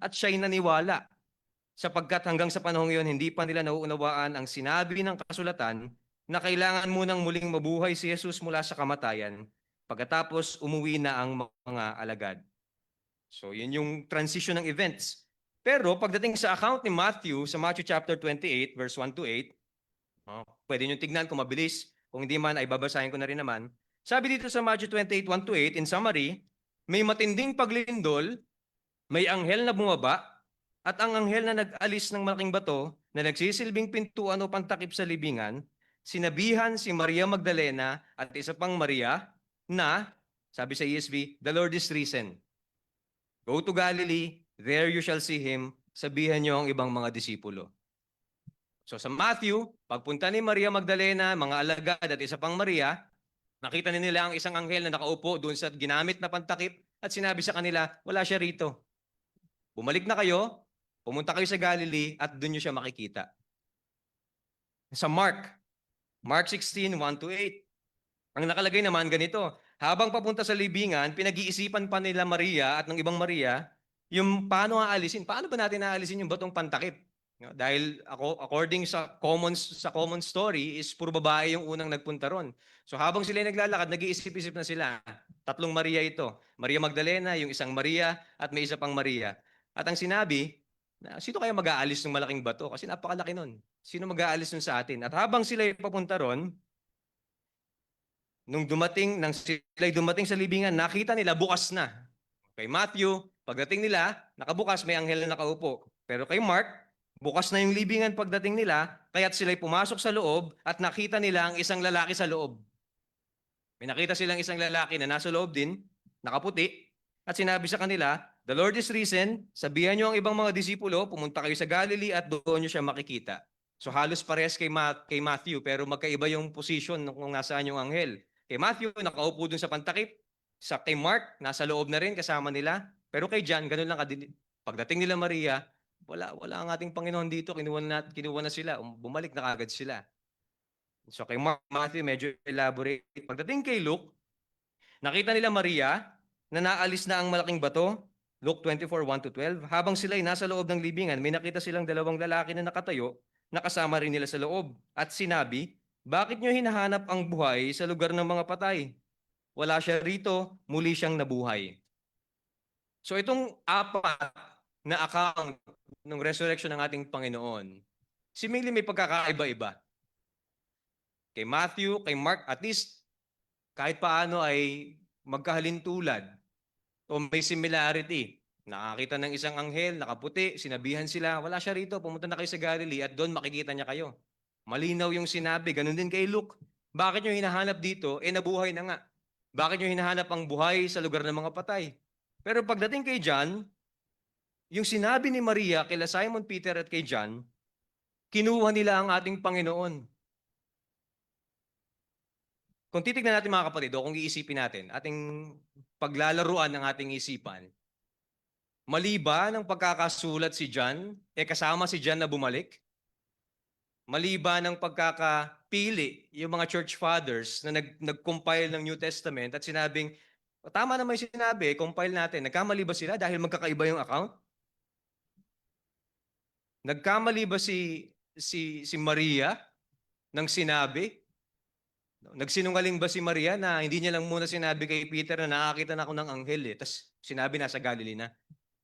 at siya'y naniwala. Sapagkat hanggang sa panahong iyon, hindi pa nila nauunawaan ang sinabi ng kasulatan na kailangan munang muling mabuhay si Jesus mula sa kamatayan pagkatapos umuwi na ang mga alagad. So, yun yung transition ng events. Pero pagdating sa account ni Matthew, sa Matthew chapter 28, verse 1 to 8, pwede nyo tignan kung mabilis. Kung hindi man, ay babasahin ko na rin naman. Sabi dito sa Matthew 28, 1 to 8, in summary, may matinding paglindol, may anghel na bumaba, at ang anghel na nag-alis ng malaking bato na nagsisilbing pintuan o pantakip sa libingan, sinabihan si Maria Magdalena at isa pang Maria na, sabi sa ESV, the Lord is risen. Go to Galilee, there you shall see him. Sabihan niyo ang ibang mga disipulo. So sa Matthew, pagpunta ni Maria Magdalena, mga alagad at isa pang Maria, nakita nila ang isang anghel na nakaupo doon sa ginamit na pantakip at sinabi sa kanila, wala siya rito. Bumalik na kayo, pumunta kayo sa Galilee at doon niyo siya makikita. Sa Mark 16, 1 to 8. Ang nakalagay naman ganito, habang papunta sa libingan, pinag-iisipan pa nila Maria at ng ibang Maria yung paano aalisin. Paano ba natin aalisin yung batong pantakip? Dahil ako, according sa common story, is puro babae yung unang nagpunta ron. So habang sila naglalakad, nag-iisip-isip na sila. Tatlong Maria ito. Maria Magdalena, yung isang Maria, at may isa pang Maria. At ang sinabi, sino kaya mag-aalis ng malaking bato? Kasi napakalaki nun. Sino mag-aalis nun sa atin? At habang sila papunta ron, nung sila'y dumating sa libingan, nakita nila bukas na. Kay Matthew, pagdating nila, nakabukas, may anghel na nakaupo. Pero kay Mark, bukas na yung libingan pagdating nila, kaya't sila'y pumasok sa loob at nakita nila ang isang lalaki sa loob. May nakita silang isang lalaki na nasa loob din, nakaputi, at sinabi sa kanila, the Lord is risen, sabihan niyo ang ibang mga disipulo, pumunta kayo sa Galilee at doon niyo siya makikita. So halos parehas kay Matthew, pero magkaiba yung position kung nasaan yung anghel. Kay Matthew, nakaupo dun sa pantakip. Kay Mark, nasa loob na rin kasama nila. Pero kay John, ganun lang kadili. Pagdating nila Maria, wala ang ating Panginoon dito. Kinuha na sila. Bumalik na kagad sila. So kay Matthew, medyo elaborate. Pagdating kay Luke, nakita nila Maria na naalis na ang malaking bato. Luke 24, 1 to 12. Habang sila'y nasa loob ng libingan, may nakita silang dalawang lalaki na nakatayo, nakasama rin nila sa loob. At sinabi, bakit nyo hinahanap ang buhay sa lugar ng mga patay? Wala siya rito, muli siyang nabuhay. So itong apat na account ng resurrection ng ating Panginoon, seemingly may pagkakaiba-iba. Kay Matthew, kay Mark, at least kahit paano ay magkahalintulad o may similarity. Nakakita ng isang anghel, nakaputi, sinabihan sila, wala siya rito, pumunta na kayo sa Galilee at doon makikita niya kayo. Malinaw yung sinabi, ganun din kay Luke. Bakit nyo hinahanap dito? Nabuhay na nga. Bakit nyo hinahanap ang buhay sa lugar ng mga patay? Pero pagdating kay John, yung sinabi ni Maria kila Simon Peter at kay John, kinuha nila ang ating Panginoon. Kung titignan natin mga kapatid, o kung iisipin natin, ating paglalaruan ng ating isipan, mali ba ng pagkakasulat si John, kasama si John na bumalik? Mali ba ng pagkakapili yung mga church fathers na nag-compile ng New Testament at sinabing, tama naman yung sinabi, compile natin. Nagkamali ba sila dahil magkakaiba yung account? Nagkamali ba si Maria ng sinabi? Nagsinungaling ba si Maria na hindi niya lang muna sinabi kay Peter na nakakita na ako ng anghel Tapos sinabi nasa Galilee na.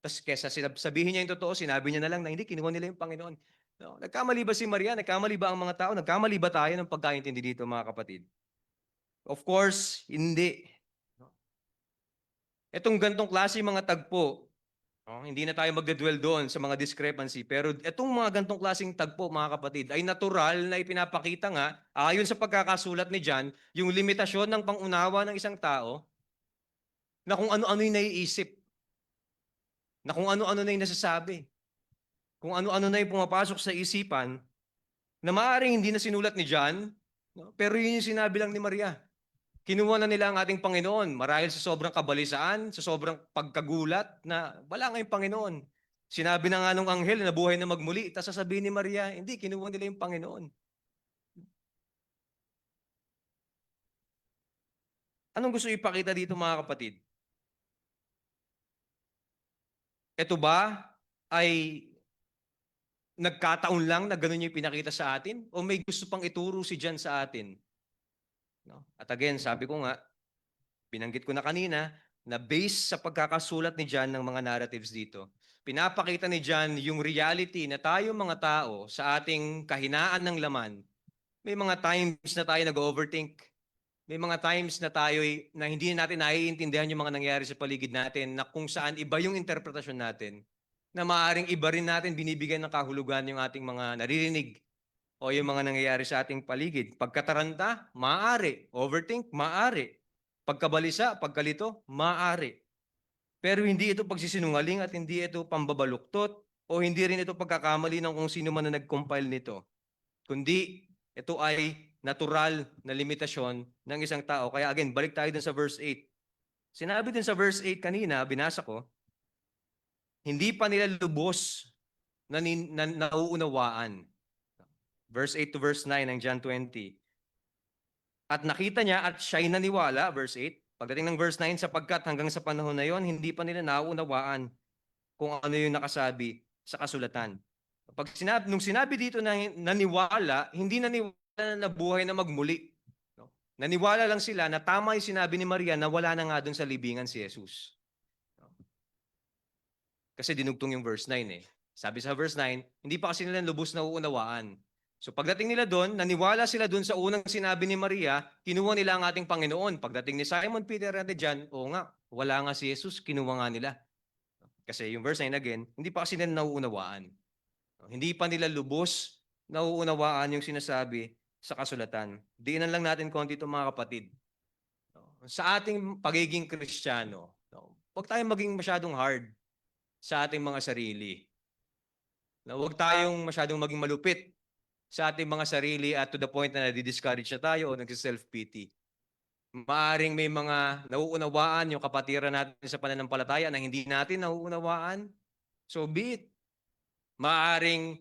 Tapos kesa sabihin niya yung totoo, sinabi niya na lang na hindi, kinuha nila yung Panginoon. No? Nagkamali ba si Maria? Nagkamali ba ang mga tao? Nagkamali ba tayo ng pagkaintindi dito mga kapatid? Of course, hindi. Itong gantong klase mga tagpo, hindi na tayo magdadwell doon sa mga discrepancy. Pero itong mga gantong klaseng tagpo, mga kapatid, ay natural na ipinapakita nga, ayon sa pagkakasulat ni John, yung limitasyon ng pangunawa ng isang tao na kung ano-ano yung naiisip, na kung ano-ano na yung nasasabi, kung ano-ano na yung pumapasok sa isipan, na maaaring hindi na sinulat ni John, pero yun yung sinabi lang ni Maria. Kinuha na nila ang ating Panginoon marahil sa sobrang kabalisaan, sa sobrang pagkagulat na wala nga yung Panginoon. Sinabi na nga nung anghel na buhay na magmuli, tapos sasabihin ni Maria, hindi, kinuha nila yung Panginoon. Anong gusto ipakita dito mga kapatid? Ito ba ay nagkataon lang na ganun yung pinakita sa atin? O may gusto pang ituro si John sa atin? No? At again, sabi ko nga, binanggit ko na kanina, na based sa pagkakasulat ni John ng mga narratives dito, pinapakita ni John yung reality na tayo mga tao sa ating kahinaan ng laman, may mga times na tayo nag-overthink. May mga times na tayo na hindi natin naiintindihan yung mga nangyayari sa paligid natin na kung saan iba yung interpretasyon natin na maaaring iba rin natin binibigyan ng kahulugan yung ating mga naririnig o yung mga nangyayari sa ating paligid. Pagkataranta, maaari. Overthink, maaari. Pagkabalisa, pagkalito, maaari. Pero hindi ito pagsisinungaling at hindi ito pambabaluktot o hindi rin ito pagkakamali ng kung sino man na nag-compile nito. Kundi ito ay natural na limitasyon ng isang tao. Kaya again, balik tayo dun sa verse 8. Sinabi din sa verse 8 kanina, binasa ko, hindi pa nila lubos na nauunawaan. Verse 8 to verse 9 ng John 20. At nakita niya at siya'y naniwala, verse 8. Pagdating ng verse 9, sapagkat hanggang sa panahon na yon, hindi pa nila nauunawaan kung ano yung nakasabi sa kasulatan. Nung sinabi dito na naniwala, hindi naniwala na nabuhay na magmuli. No? Naniwala lang sila na tama yung sinabi ni Maria na wala na nga doon sa libingan si Jesus. No? Kasi dinugtong yung verse 9 eh. Sabi sa verse 9, hindi pa kasi nila lubos na uunawaan. So pagdating nila doon, naniwala sila doon sa unang sinabi ni Maria, kinuha nila ang ating Panginoon. Pagdating ni Simon, Peter, at John, oo nga, wala nga si Jesus, kinuha nga nila. Kasi yung verse 9 again, hindi pa kasi nila nauunawaan. Hindi pa nila lubos nauunawaan yung sinasabi sa kasulatan. Diinan lang natin konti ito mga kapatid. Sa ating pagiging Kristiyano, huwag tayong maging masyadong hard sa ating mga sarili. Huwag tayong masyadong maging malupit sa ating mga sarili at to the point na nadi-discourage na tayo o nagsi-self-pity. Maaring may mga nauunawaan yung kapatiran natin sa pananampalataya na hindi natin nauunawaan. So be it. Maaring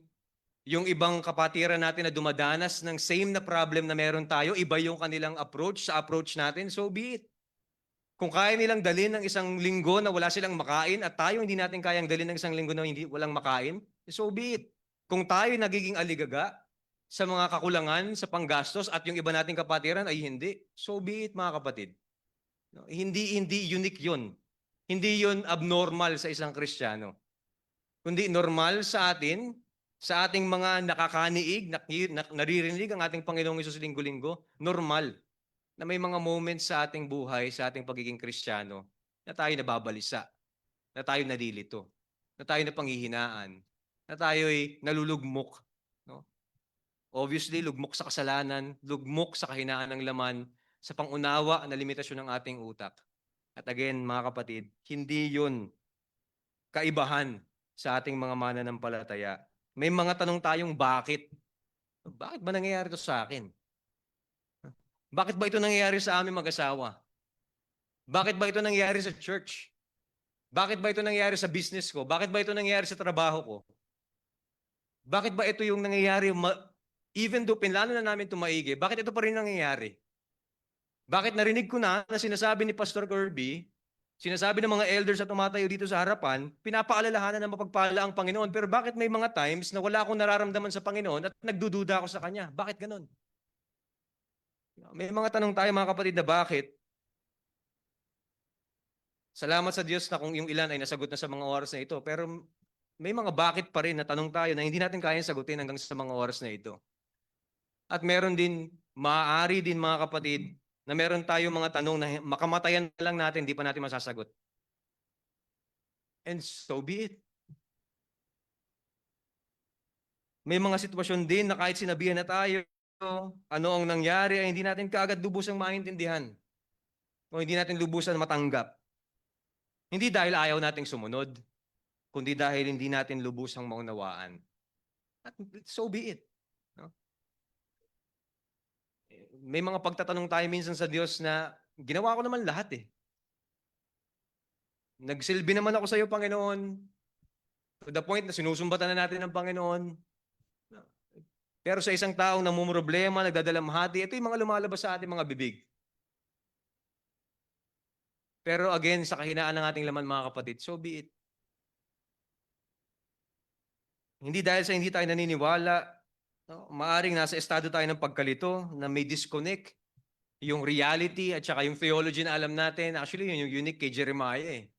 yung ibang kapatiran natin na dumadanas ng same na problem na meron tayo, iba yung kanilang approach sa approach natin, so be it. Kung kaya nilang dalhin ng isang linggo na wala silang makain at tayo hindi natin kayang dalhin ng isang linggo na walang makain, so be it. Kung tayo nagiging aligaga sa mga kakulangan, sa panggastos at yung iba nating kapatiran ay hindi, so be it mga kapatid. No? Hindi unique yun. Hindi yun abnormal sa isang Kristiyano. Kundi normal sa atin, sa ating mga nakakaniig, naririnig ang ating Panginoong Hesus linggo-linggo, normal na may mga moments sa ating buhay, sa ating pagiging Kristiyano, na tayo nababalisa, na tayo nalilito, na tayo napanghihinaan, na tayo'y nalulugmok. No? Obviously, lugmok sa kasalanan, lugmok sa kahinaan ng laman, sa pangunawa na limitasyon ng ating utak. At again, mga kapatid, hindi yun kaibahan sa ating mga mananampalataya. May mga tanong tayong bakit? Bakit ba nangyayari ito sa akin? Bakit ba ito nangyayari sa aming mag-asawa? Bakit ba ito nangyayari sa church? Bakit ba ito nangyayari sa business ko? Bakit ba ito nangyayari sa trabaho ko? Bakit ba ito yung nangyayari, even though pinlano na namin ito maigi, bakit ito pa rin nangyayari? Bakit narinig ko na sinasabi ni Pastor Kirby, sinasabi ng mga elders at tumatayo dito sa harapan, pinapaalalahanan na mapagpala ang Panginoon. Pero bakit may mga times na wala akong nararamdaman sa Panginoon at nagdududa ako sa Kanya? Bakit ganun? May mga tanong tayo mga kapatid na bakit. Salamat sa Diyos na kung yung ilan ay nasagot na sa mga oras na ito. Pero may mga bakit pa rin na tanong tayo na hindi natin kayang sagutin hanggang sa mga oras na ito. At meron din, maaari din mga kapatid, na meron tayo mga tanong na makamatayan lang natin, hindi pa natin masasagot. And so be it. May mga sitwasyon din na kahit sinabihan na tayo, ano ang nangyari ay hindi natin kaagad lubusang maintindihan o hindi natin lubusan matanggap. Hindi dahil ayaw nating sumunod, kundi dahil hindi natin lubusang maunawaan. At so be it. No? May mga pagtatanong tayo minsan sa Diyos na ginawa ko naman lahat eh. Nagsilbi naman ako sa iyo, Panginoon, to the point na sinusumbatan na natin ng Panginoon. Pero sa isang taong namumroblema, nagdadalamhati, ito yung mga lumalabas sa ating mga bibig. Pero again, sa kahinaan ng ating laman mga kapatid, so be it. Hindi dahil sa hindi tayo naniniwala, no? Maaring nasa estado tayo ng pagkalito na may disconnect yung reality at saka yung theology na alam natin. Actually, yun yung unique kay Jeremiah eh.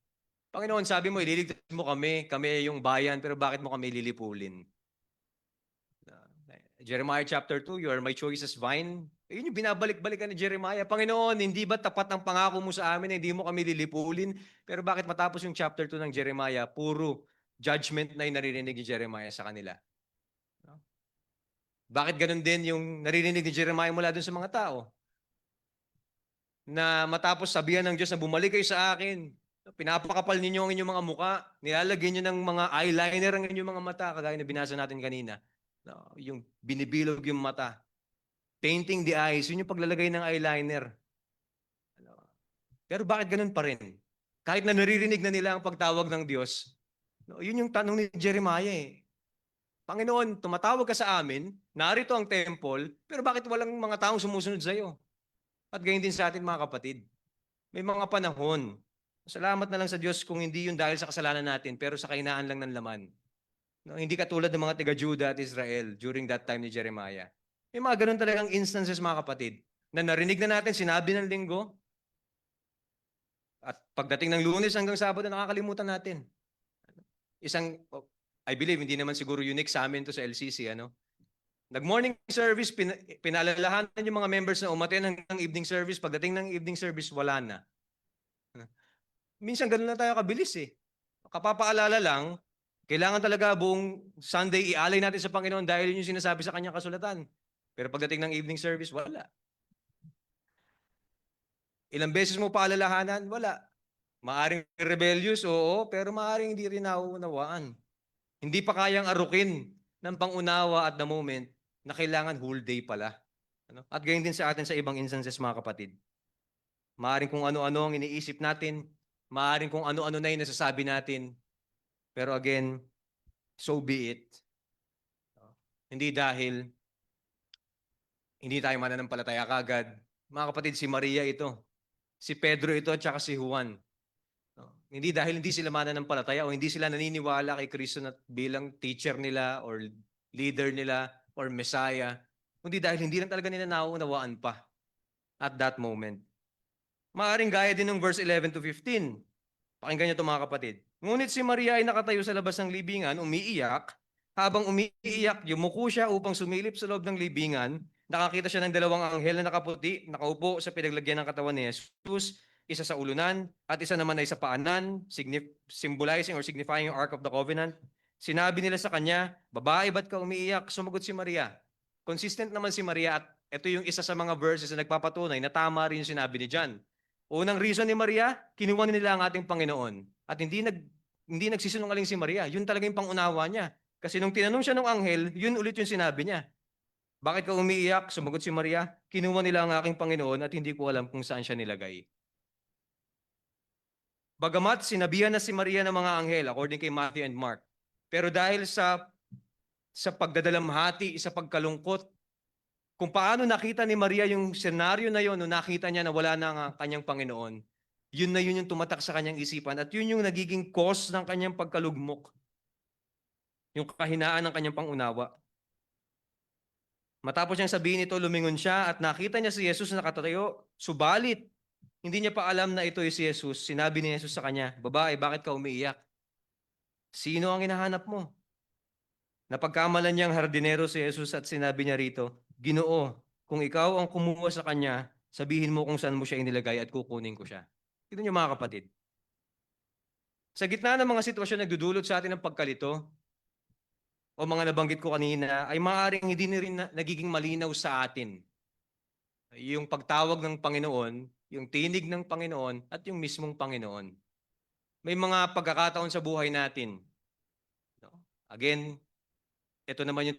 Panginoon, sabi mo, ililigtas mo kami yung bayan, pero bakit mo kami lilipulin? Jeremiah chapter 2, you are my choice as vine. Yun yung binabalik-balikan ni Jeremiah. Panginoon, hindi ba tapat ang pangako mo sa amin na hindi mo kami lilipulin? Pero bakit matapos yung chapter 2 ng Jeremiah, puro judgment na yung naririnig ni Jeremiah sa kanila? Bakit ganun din yung naririnig ni Jeremiah mula dun sa mga tao? Na matapos sabihan ng Diyos na bumalik kayo sa akin, pinapakapal ninyo ang inyong mga muka, nilalagyan nyo ng mga eyeliner ang inyong mga mata, kagaya na binasa natin kanina. No, yung binibilog yung mata. Painting the eyes, yun yung paglalagay ng eyeliner. Pero bakit ganun pa rin? Kahit na naririnig na nila ang pagtawag ng Diyos, no, yun yung tanong ni Jeremiah eh. Panginoon, tumatawag ka sa amin, narito ang temple, pero bakit walang mga taong sumusunod sa iyo? At gayon din sa atin mga kapatid. May mga panahon, salamat na lang sa Diyos kung hindi yun dahil sa kasalanan natin, pero sa kahinaan lang ng laman. No, hindi katulad ng mga taga-Juda at Israel during that time ni Jeremiah. May mga ganun talagang instances mga kapatid, na narinig na natin, sinabi ng linggo, at pagdating ng Lunes hanggang Sabado, nakakalimutan natin. Isang, I believe, hindi naman siguro unique sa amin to sa LCC, ano? Nag-morning service, pinalalahanan yung mga members na umaten hanggang evening service. Pagdating ng evening service, wala na. Minsan ganun na tayo kabilis eh. Kapapaalala lang, kailangan talaga buong Sunday ialay natin sa Panginoon dahil yun yung sinasabi sa kanyang kasulatan. Pero pagdating ng evening service, wala. Ilang beses mo paalalahanan? Wala. Maaring rebellious, oo, pero maaring hindi rin nauunawaan. Hindi pa kayang arukin ng pangunawa at the moment na kailangan whole day pala. Ano? At gayon din sa atin sa ibang instances mga kapatid. Maaring kung ano-ano ang iniisip natin, maaring kung ano-ano na yung nasasabi natin. Pero again, so be it. Hindi dahil hindi tayo mananampalataya kagad. Mga kapatid, si Maria ito, si Pedro ito at saka si Juan. Hindi dahil hindi sila mananampalataya o hindi sila naniniwala kay Kristo na bilang teacher nila or leader nila or Messiah, kundi dahil hindi lang talaga nila nauunawaan pa at that moment. Maaring gaya din ng verse 11 to 15. Pakinggan niyo ito mga kapatid. Ngunit si Maria ay nakatayo sa labas ng libingan, umiiyak. Habang umiiyak, yumuko siya upang sumilip sa loob ng libingan. Nakakita siya ng dalawang anghel na nakaputi, nakaupo sa pinaglagyan ng katawan ni Jesus, isa sa ulunan at isa naman ay sa paanan, symbolizing or signifying yung Ark of the Covenant. Sinabi nila sa kanya, "Babae, ba't ka umiiyak?" Sumagot si Maria. Consistent naman si Maria at ito yung isa sa mga verses na nagpapatunay na tama rin yung sinabi ni John. Unang reason ni Maria, kinuha nila ang ating Panginoon. At hindi nagsisinungaling si Maria. Yun talaga yung pangunawa niya. Kasi nung tinanong siya ng anghel, yun ulit yung sinabi niya. Bakit ka umiiyak? Sumagot si Maria, kinuha nila ang aking Panginoon at hindi ko alam kung saan siya nilagay. Bagamat sinabihan na si Maria ng mga anghel, according kay Matthew and Mark, pero dahil sa pagdadalamhati, sa pagkalungkot, kung paano nakita ni Maria yung senaryo na yun, nung nakita niya na wala na ang kanyang Panginoon, yun na yun yung tumatak sa kanyang isipan at yun yung nagiging cause ng kanyang pagkalugmok. Yung kahinaan ng kanyang pangunawa. Matapos niyang sabihin ito, lumingon siya at nakita niya si Jesus na nakatayo. Subalit, hindi niya pa alam na ito ay si Jesus. Sinabi ni Jesus sa kanya, "Babae, bakit ka umiiyak? Sino ang hinahanap mo?" Napagkamalan niyang hardinero si Jesus at sinabi niya rito, "Ginoo, kung ikaw ang kumuha sa kanya, sabihin mo kung saan mo siya inilagay at kukunin ko siya." Ito niyo mga kapatid. Sa gitna ng mga sitwasyon nagdudulot sa atin ng pagkalito, o mga nabanggit ko kanina, ay maaaring hindi na rin nagiging malinaw sa atin yung pagtawag ng Panginoon, yung tinig ng Panginoon, at yung mismong Panginoon. May mga pagkakataon sa buhay natin. Again, ito naman yung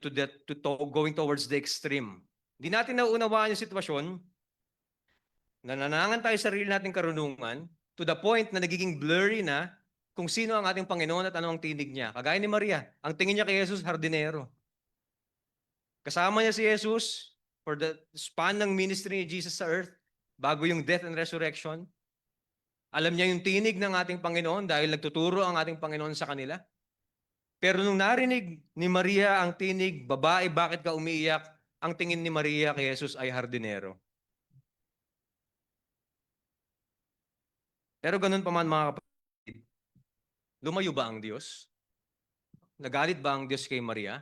going towards the extreme. Hindi natin nauunawaan yung sitwasyon, nananangan tayo sa sarili nating karunungan, to the point na nagiging blurry na kung sino ang ating Panginoon at ano ang tinig niya. Kagaya ni Maria, ang tingin niya kay Jesus, hardinero. Kasama niya si Jesus for the span ng ministry ni Jesus sa earth, bago yung death and resurrection. Alam niya yung tinig ng ating Panginoon dahil nagtuturo ang ating Panginoon sa kanila. Pero nung narinig ni Maria ang tinig, "Babae, bakit ka umiiyak?" Ang tingin ni Maria kay Jesus ay hardinero. Pero ganun pa man mga kapatid, lumayo ba ang Diyos? Nagalit ba ang Diyos kay Maria?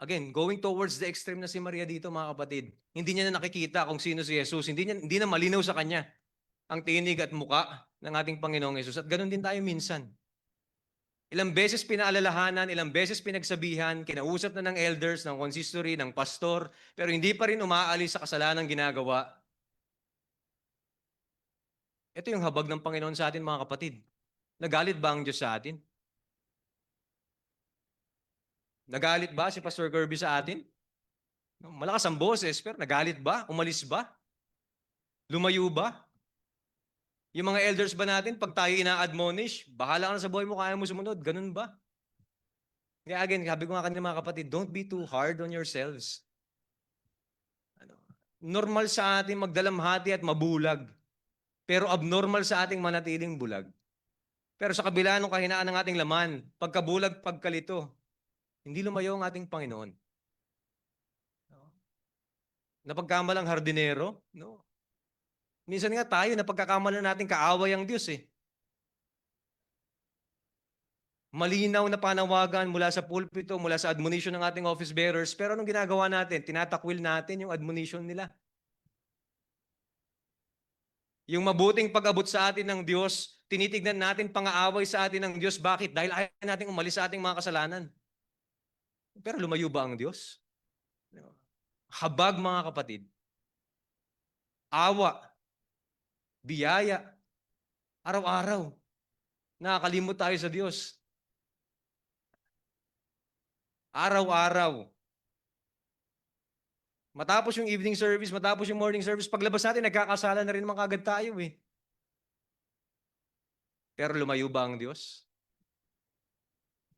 Again, going towards the extreme na si Maria dito mga kapatid. Hindi niya na nakikita kung sino si Jesus. Hindi na malinaw sa kanya ang tinig at muka ng ating Panginoong Jesus. At ganun din tayo minsan. Ilang beses pinaalalahanan, ilang beses pinagsabihan, kinausap na ng elders, ng consistory, ng pastor, pero hindi pa rin umaalis sa kasalanan ginagawa. Ito yung habag ng Panginoon sa atin mga kapatid. Nagalit ba ang Diyos sa atin? Nagalit ba si Pastor Kirby sa atin? Malakas ang boses, pero nagalit ba? Umalis ba? Lumayo ba? Yung mga elders ba natin, pag tayo ina-admonish, bahala ka na sa buhay mo, kaya mo sumunod. Ganun ba? Kaya again, sabi ko nga kanina mga kapatid, don't be too hard on yourselves. Ano? Normal sa atin magdalamhati at mabulag. Pero abnormal sa ating manatiling bulag. Pero sa kabila ng kahinaan ng ating laman, pagkabulag, pagkalito, hindi lumayo ang ating Panginoon. Napagkamalang hardinero, no? Minsan nga tayo, napagkakamalan natin kaaway ang Diyos eh. Malinaw na panawagan mula sa pulpito, mula sa admonition ng ating office bearers, pero anong ginagawa natin? Tinatakwil natin yung admonition nila. Yung mabuting pag-abot sa atin ng Diyos, tinitignan natin pang-aaway sa atin ng Diyos. Bakit? Dahil ayaw natin umalis sa ating mga kasalanan. Pero lumayo ba ang Diyos? Habag mga kapatid. Awa. Biyaya. Araw-araw. Nakakalimot tayo sa Diyos. Araw-araw. Matapos yung evening service, matapos yung morning service, paglabas natin, nagkakasala na rin naman kagad tayo eh. Pero lumayo ba ang Diyos?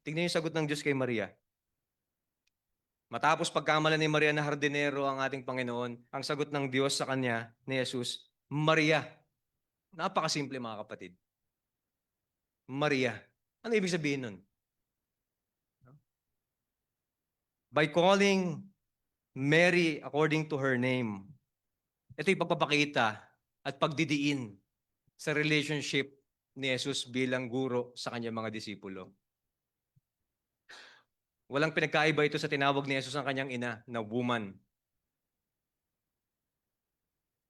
Tingnan yung sagot ng Diyos kay Maria. Matapos pagkamalan ni Maria na hardinero ang ating Panginoon, ang sagot ng Diyos sa kanya ni Jesus, Maria. Napakasimple mga kapatid. Maria. Ano ibig sabihin nun? By calling Mary according to her name, ito'y pagpapakita at pagdidiin sa relationship ni Jesus bilang guro sa kanyang mga disipulo. Walang pinagkaiba ito sa tinawag ni Jesus ang kanyang ina na woman.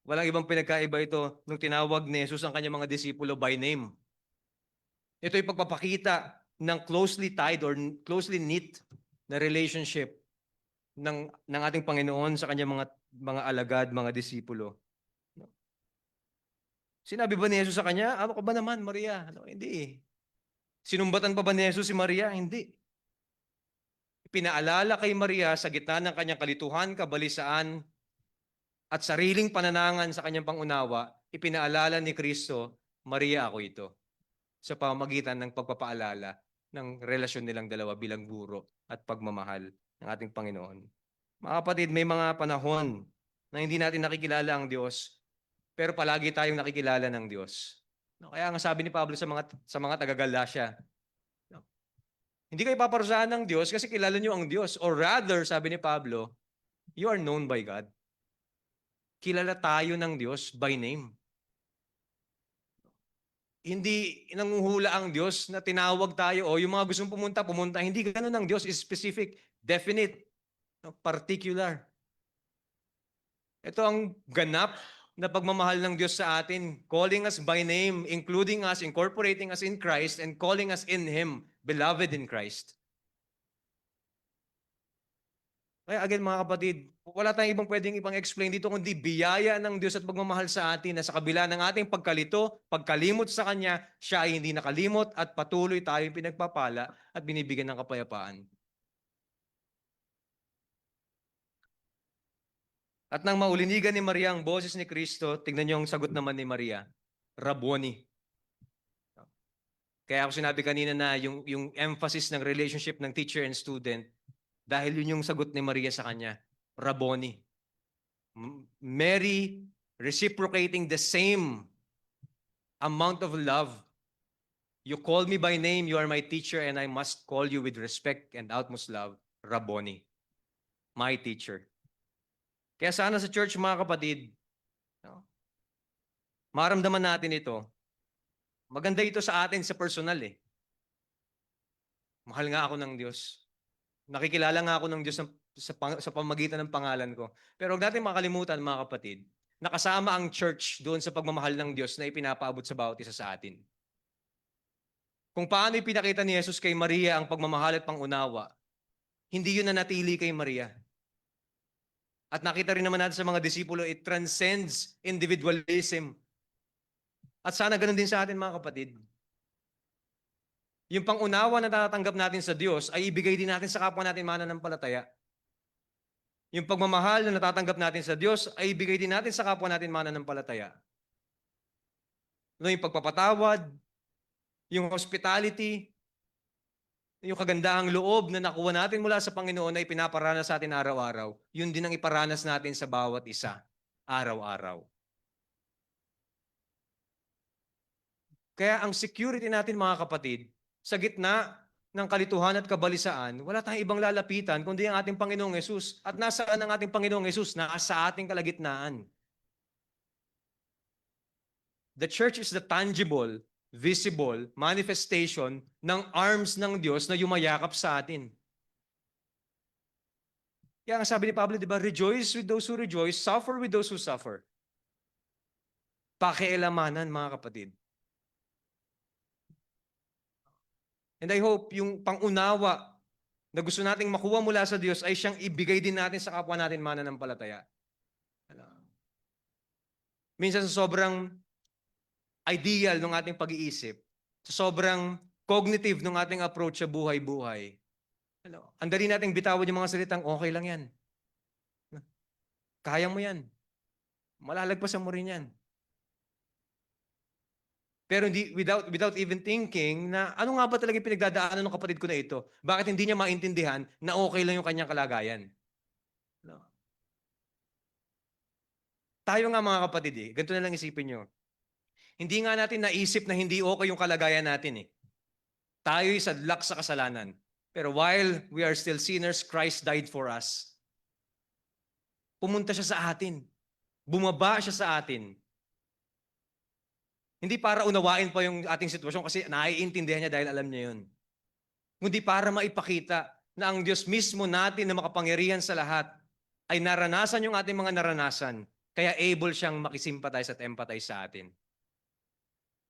Walang ibang pinagkaiba ito nung tinawag ni Jesus ang kanyang mga disipulo by name. Ito'y pagpapakita ng closely tied or closely knit na relationship ng ating Panginoon sa kanyang mga alagad, mga disipulo. Sinabi ba ni Jesus sa kanya, ano ka ba naman, Maria? Hindi eh. Sinumbatan pa ba ni Jesus si Maria? Hindi. Pinaalala kay Maria sa gitna ng kanyang kalituhan, kabalisaan, at sariling pananangan sa kanyang pangunawa, ipinaalala ni Kristo, Maria, ako ito. Sa pamamagitan ng pagpapaalala ng relasyon nilang dalawa bilang guro at pagmamahal ng ating Panginoon. Mga kapatid, may mga panahon na hindi natin nakikilala ang Diyos, pero palagi tayong nakikilala ng Diyos. Kaya nga sabi ni Pablo sa mga taga-Galacia, hindi kayo paparusahan ng Diyos kasi kilala niyo ang Diyos. Or rather, sabi ni Pablo, you are known by God. Kilala tayo ng Diyos by name. Hindi nanguhula ang Diyos na tinawag tayo o yung mga gustong pumunta. Hindi ganun ang Diyos. Is specific, definite, particular. Ito ang ganap na pagmamahal ng Diyos sa atin, calling us by name, including us, incorporating us in Christ, and calling us in Him, beloved in Christ. Kaya again mga kapatid, wala tayong ibang pwedeng explain dito kundi biyaya ng Diyos at pagmamahal sa atin na sa kabila ng ating pagkalito, pagkalimot sa Kanya, siya ay hindi nakalimot at patuloy tayong pinagpapala at binibigyan ng kapayapaan. At nang maulinigan ni Maria ang boses ni Kristo, tignan niyo ang sagot naman ni Maria, Rabboni. Kaya ako sinabi kanina na yung emphasis ng relationship ng teacher and student, dahil yun yung sagot ni Maria sa kanya, Rabboni. Mary reciprocating the same amount of love You call me by name, you are my teacher, and I must call you with respect and utmost love, Rabboni, my teacher. Kaya sana sa church, mga kapatid, no, maramdaman natin ito. Maganda ito sa atin sa personal eh. Mahal nga ako ng Diyos. Nakikilala nga ako ng Diyos sa pamagitan ng pangalan ko. Pero huwag natin makalimutan, mga kapatid, nakasama ang church doon sa pagmamahal ng Diyos na ipinapaabot sa bawat isa sa atin. Kung paano ipinakita ni Jesus kay Maria ang pagmamahal at pangunawa, hindi yun nanatili kay Maria. At nakita rin naman natin sa mga disipulo, it transcends individualism. At sana ganun din sa atin, mga kapatid. Yung pangunawa na natatanggap natin sa Diyos ay ibigay din natin sa kapwa natin mananampalataya. Yung pagmamahal na natatanggap natin sa Diyos ay ibigay din natin sa kapwa natin mananampalataya. Yung pagpapatawad, yung hospitality, yung kagandahang loob na nakuha natin mula sa Panginoon na ipinaparanas sa atin araw-araw, yun din ang iparanas natin sa bawat isa, araw-araw. Kaya ang security natin, mga kapatid, sa gitna ng kalituhan at kabalisaan, wala tayong ibang lalapitan kundi ang ating Panginoong Hesus. At nasaan ang ating Panginoong Hesus? Nasa ating kalagitnaan. The church is the tangible, visible manifestation ng arms ng Diyos na yumayakap sa atin. Kaya ang sabi ni Pablo, di ba, rejoice with those who rejoice, suffer with those who suffer. Pakialamanan, mga kapatid. And I hope yung pangunawa na gusto nating makuha mula sa Diyos ay siyang ibigay din natin sa kapwa natin mananampalataya. Minsan sa sobrang ideal ng ating pag-iisip, sa sobrang cognitive ng ating approach sa buhay-buhay, ang dali nating bitawan yung mga salitang, okay lang yan. Kaya mo yan. Malalagpasan mo rin yan. Pero hindi, without even thinking na ano nga ba talaga yung pinagdadaanan ng kapatid ko na ito? Bakit hindi niya maintindihan na okay lang yung kanyang kalagayan? No. Tayo nga, mga kapatid ganito na lang isipin nyo. Hindi nga natin naisip na hindi okay yung kalagayan natin Tayo'y sadlak sa kasalanan. Pero while we are still sinners, Christ died for us. Pumunta siya sa atin. Bumaba siya sa atin. Hindi para unawain pa yung ating sitwasyon kasi naiintindihan niya dahil alam niya yun. Kundi para maipakita na ang Diyos mismo natin na makapangyarihan sa lahat ay naranasan yung ating mga naranasan. Kaya able siyang makisimpatize at empathize sa atin.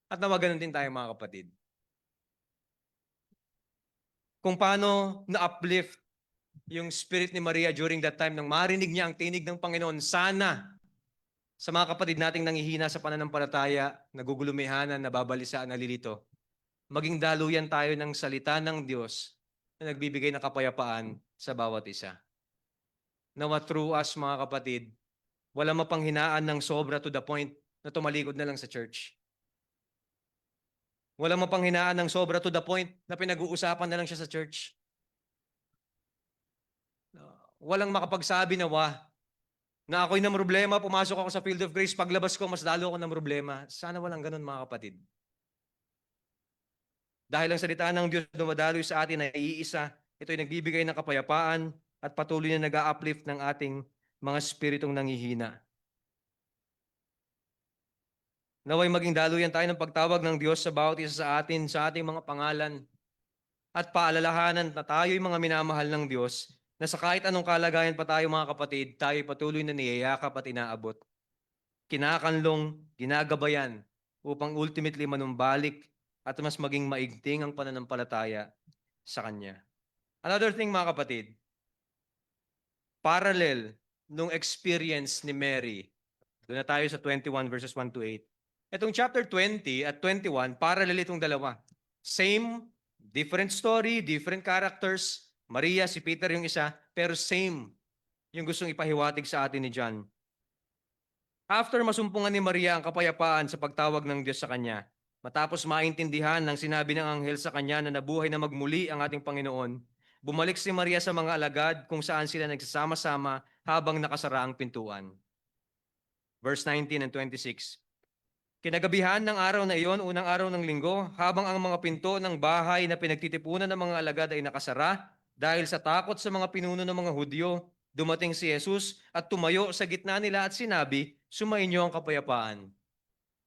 At nawa ganun din tayo, mga kapatid. Kung paano na-uplift yung spirit ni Maria during that time nang marinig niya ang tinig ng Panginoon, sana sa mga kapatid nating nangihina sa pananampalataya, nagugulumihanan, nababalisaan, nalilito, maging daluyan tayo ng salita ng Diyos na nagbibigay ng kapayapaan sa bawat isa. Nawa through us, mga kapatid, wala mapanghinaan ng sobra to the point na tumalikod na lang sa church. Wala mapanghinaan ng sobra to the point na pinag-uusapan na lang siya sa church. Walang makapagsabi na ako'y ng problema, pumasok ako sa field of grace, paglabas ko, mas lalo ako ng problema. Sana walang ganun, mga kapatid. Dahil ang salita ng Diyos na madaloy sa atin ay iisa, ito'y nagbibigay ng kapayapaan at patuloy na nag-uplift ng ating mga spiritong nanghihina. Naway maging daluyan tayo ng pagtawag ng Diyos sa bawat isa sa atin, sa ating mga pangalan, at paalalahanan na tayo'y mga minamahal ng Diyos, na sa kahit anong kalagayan pa tayo, mga kapatid, tayo'y patuloy na niyayakap at inaabot. Kinakanlong, ginagabayan, upang ultimately manumbalik at mas maging maigting ang pananampalataya sa Kanya. Another thing, mga kapatid, parallel nung experience ni Mary, doon na tayo sa 21 verses 1 to 8. Itong chapter 20 at 21, parallel itong dalawa. Same, different story, different characters. Maria, si Peter yung isa, pero same yung gustong ipahiwatig sa atin ni John. After masumpungan ni Maria ang kapayapaan sa pagtawag ng Diyos sa kanya, matapos maintindihan ng sinabi ng anghel sa kanya na nabuhay na magmuli ang ating Panginoon, bumalik si Maria sa mga alagad kung saan sila nagsasama-sama habang nakasara ang pintuan. Verse 19 and 26. Kinagabihan ng araw na iyon, unang araw ng linggo, habang ang mga pinto ng bahay na pinagtitipunan ng mga alagad ay nakasara, dahil sa takot sa mga pinuno ng mga Hudyo, dumating si Jesus at tumayo sa gitna nila at sinabi, "Sumainyo ang kapayapaan."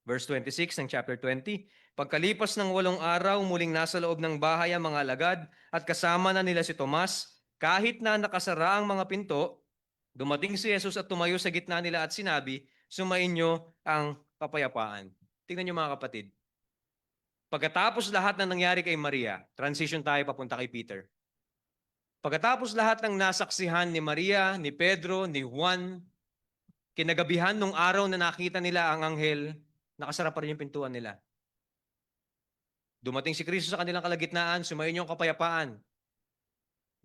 Verse 26 ng chapter 20, pagkalipas ng 8 araw, muling nasa loob ng bahay ang mga alagad at kasama na nila si Tomas. Kahit na nakasara ang mga pinto, dumating si Jesus at tumayo sa gitna nila at sinabi, "Sumainyo ang kapayapaan." Tingnan niyo mga kapatid. Pagkatapos lahat ng nangyari kay Maria, transition tayo papunta kay Peter. Pagkatapos lahat ng nasaksihan ni Maria, ni Pedro, ni Juan, kinagabihan nung araw na nakita nila ang anghel, nakasara pa rin yung pintuan nila. Dumating si Kristo sa kanilang kalagitnaan, sumainyo ang kapayapaan.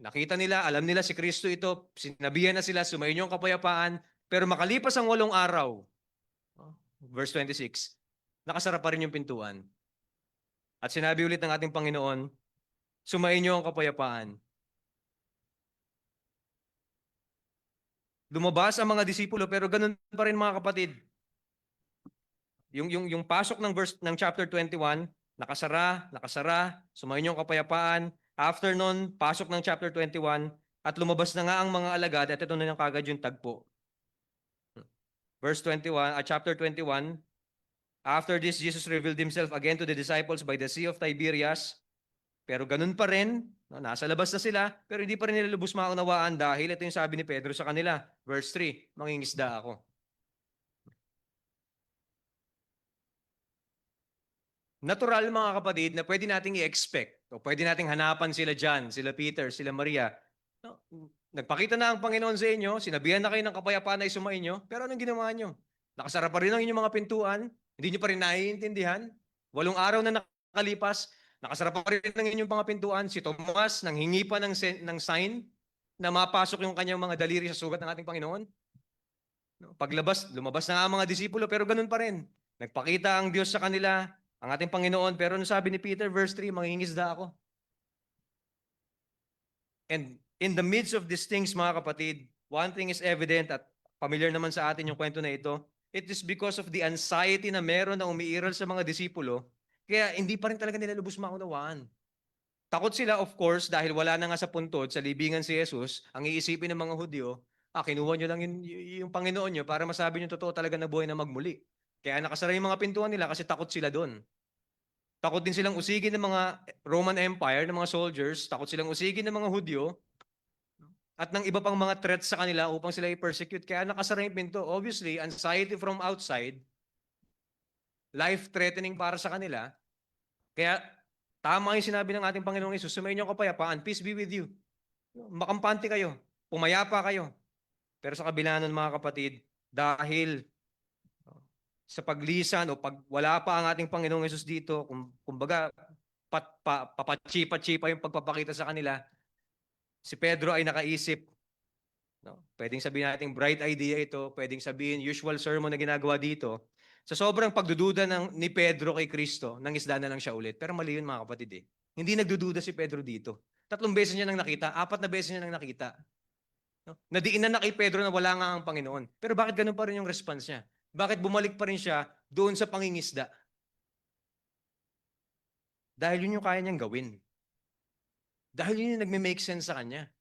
Nakita nila, alam nila si Kristo ito, sinabihan na sila, sumainyo ang kapayapaan, pero makalipas ang 8 araw, verse 26, nakasara pa rin yung pintuan. At sinabi ulit ng ating Panginoon, sumainyo ang kapayapaan. Lumabas ang mga disipulo pero ganun pa rin mga kapatid. Yung pasok ng verse ng chapter 21, nakasara, sumainyo ang kapayapaan. After nun, pasok ng chapter 21 at lumabas na nga ang mga alagad at ito na yung kagad yung tagpo. Verse 21, chapter 21, after this, Jesus revealed himself again to the disciples by the Sea of Tiberias. Pero ganun pa rin, nasa labas na sila, pero hindi pa rin nila lubos maunawaan dahil ito yung sabi ni Pedro sa kanila. Verse 3, mangingisda ako. Natural mga kapatid na pwede nating i-expect o pwede nating hanapan sila John, sila Peter, sila Maria. No? Nagpakita na ang Panginoon sa inyo, sinabihan na kayo ng kapayapaan ay sumainyo, pero anong ginawa nyo? Nakasara pa rin ang inyong mga pintuan, hindi nyo pa rin naiintindihan. 8 araw na nakalipas, nakasara pa rin ang inyong mga pintuan. Si Tomas nanghingi pa ng sign na mapasok yung kanyang mga daliri sa sugat ng ating Panginoon. Paglabas, lumabas na nga ang mga disipulo, pero ganun pa rin. Nagpakita ang Diyos sa kanila, ang ating Panginoon, pero ano sabi ni Peter, verse 3, mangingisda ako. And in the midst of these things, mga kapatid, one thing is evident at familiar naman sa atin yung kwento na ito. It is because of the anxiety na meron na umiiral sa mga disipulo, kaya hindi pa rin talaga nila lubos maunawaan. Takot sila, of course, dahil wala na nga sa puntod, sa libingan si Jesus, ang iisipin ng mga Hudyo, kinuha nyo lang yung Panginoon nyo para masabi nyo totoo talaga na buhay na magmuli. Kaya nakasara yung mga pintuan nila kasi takot sila doon. Takot din silang usigin ng mga Roman Empire, ng mga soldiers, takot silang usigin ng mga Hudyo, at ng iba pang mga threats sa kanila upang sila i-persecute. Kaya nakasara yung pinto. Obviously, anxiety from outside, life-threatening para sa kanila. Kaya tama yung sinabi ng ating Panginoong Hesus, sumainyo ang kapayapaan, peace be with you. Makampante kayo, pumayapa kayo. Pero sa kabila nun mga kapatid, dahil sa paglisan o pag wala pa ang ating Panginoong Hesus dito, kumbaga papachipa-chipa yung pagpapakita sa kanila, si Pedro ay nakaisip. No? Pwedeng sabihin natin bright idea ito, pwedeng sabihin usual sermon na ginagawa dito. Sa sobrang pagdududa ni Pedro kay Kristo, nangisda na lang siya ulit. Pero mali yun mga kapatid eh. Hindi nagdududa si Pedro dito. 3 beses niya nang nakita, 4 na beses niya nang nakita. No? Nadiinan na kay Pedro na wala nga ang Panginoon. Pero bakit ganun pa rin yung response niya? Bakit bumalik pa rin siya doon sa pangingisda? Dahil yun yung kaya niyang gawin. Dahil yun yung nagme-make sense sa kanya.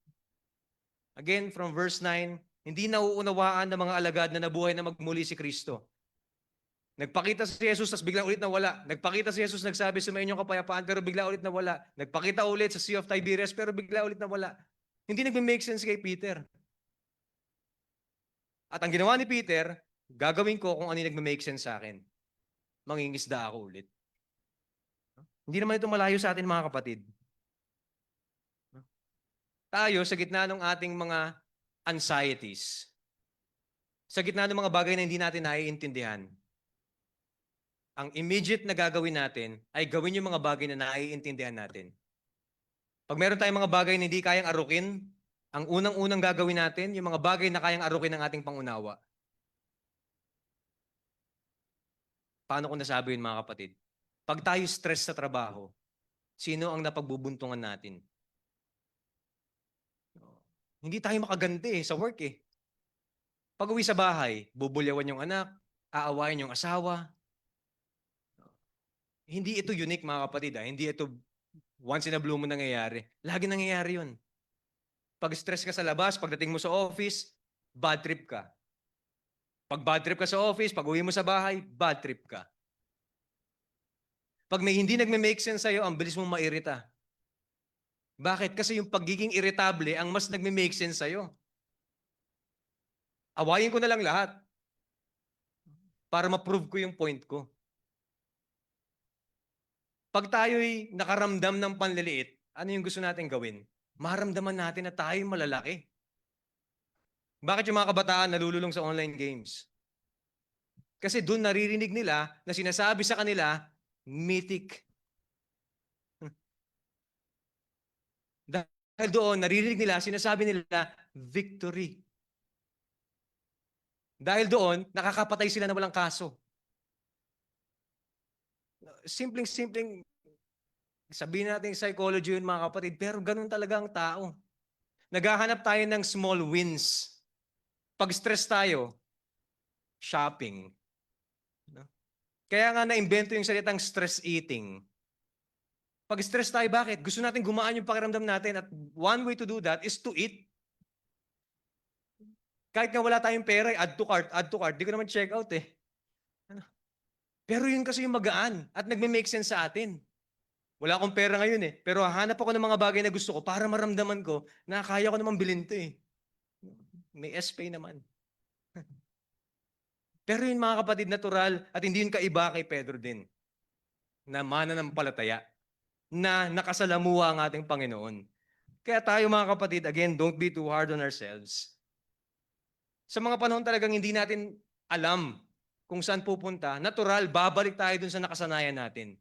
Again, from verse 9, hindi nauunawaan ng mga alagad na nabuhay na magmuli si Kristo. Nagpakita si Jesus, tapos bigla ulit nawala. Nagpakita si Jesus, nagsabi, sumayin yung kapayapaan, pero bigla ulit nawala. Nagpakita ulit sa Sea of Tiberias, pero bigla ulit nawala. Hindi nagme-make sense kay Peter. At ang ginawa ni Peter, gagawin ko kung ano yung nagme-make sense sa akin. Mangingisda ako ulit. Hindi naman ito malayo sa atin mga kapatid. Tayo sa gitna ng ating mga anxieties, sa gitna ng mga bagay na hindi natin naiintindihan, ang immediate na gagawin natin ay gawin yung mga bagay na naiintindihan natin. Pag meron tayong mga bagay na hindi kayang arukin, ang unang-unang gagawin natin, yung mga bagay na kayang arukin ng ating pangunawa. Paano ko nasabi yun mga kapatid? Pag tayo stress sa trabaho, sino ang napagbubuntungan natin? Hindi tayo makaganti sa work eh. Pag uwi sa bahay, bubulyawan yung anak, aawayin yung asawa. Hindi ito unique mga kapatid. Hindi ito once in a blue moon nangyayari. Lagi nangyayari yun. Pag stress ka sa labas, pagdating mo sa office, bad trip ka. Pag bad trip ka sa office, pag uwi mo sa bahay, bad trip ka. Pag may hindi nagme-make sense sa'yo, ang bilis mong mairita. Bakit? Kasi yung pagiging irritable ang mas nagme-make sense sa'yo. Awayin ko na lang lahat para ma-prove ko yung point ko. Pag tayo'y nakaramdam ng panliliit, ano yung gusto natin gawin? Maramdaman natin na tayo'y malalaki. Bakit yung mga kabataan nalululong sa online games? Kasi doon naririnig nila na sinasabi sa kanila, mythic. Dahil doon, naririnig nila, sinasabi nila, victory. Dahil doon, nakakapatay sila na walang kaso. Simpleng-simpleng, sabihin natin psychology yun mga kapatid, pero ganun talaga ang tao. Naghahanap tayo ng small wins. Pag stress tayo, shopping. Kaya nga na-invento yung salitang stress eating. Pag stress tayo, bakit? Gusto natin gumaan yung pakiramdam natin at one way to do that is to eat. Kahit nga wala tayong pera, add to cart, add to cart. Di ko naman check out eh. Pero yun kasi yung magaan at nagme-make sense sa atin. Wala akong pera ngayon eh. Pero hahanap ako ng mga bagay na gusto ko para maramdaman ko na kaya ko naman bilhin to eh. May SPay naman. Pero yun mga kapatid, natural at hindi yun kaiba kay Pedro din. Na mananampalataya. Na nakasalamuha ang ating Panginoon. Kaya tayo mga kapatid, again, don't be too hard on ourselves. Sa mga panahon talagang hindi natin alam kung saan pupunta, natural, babalik tayo dun sa nakasanayan natin.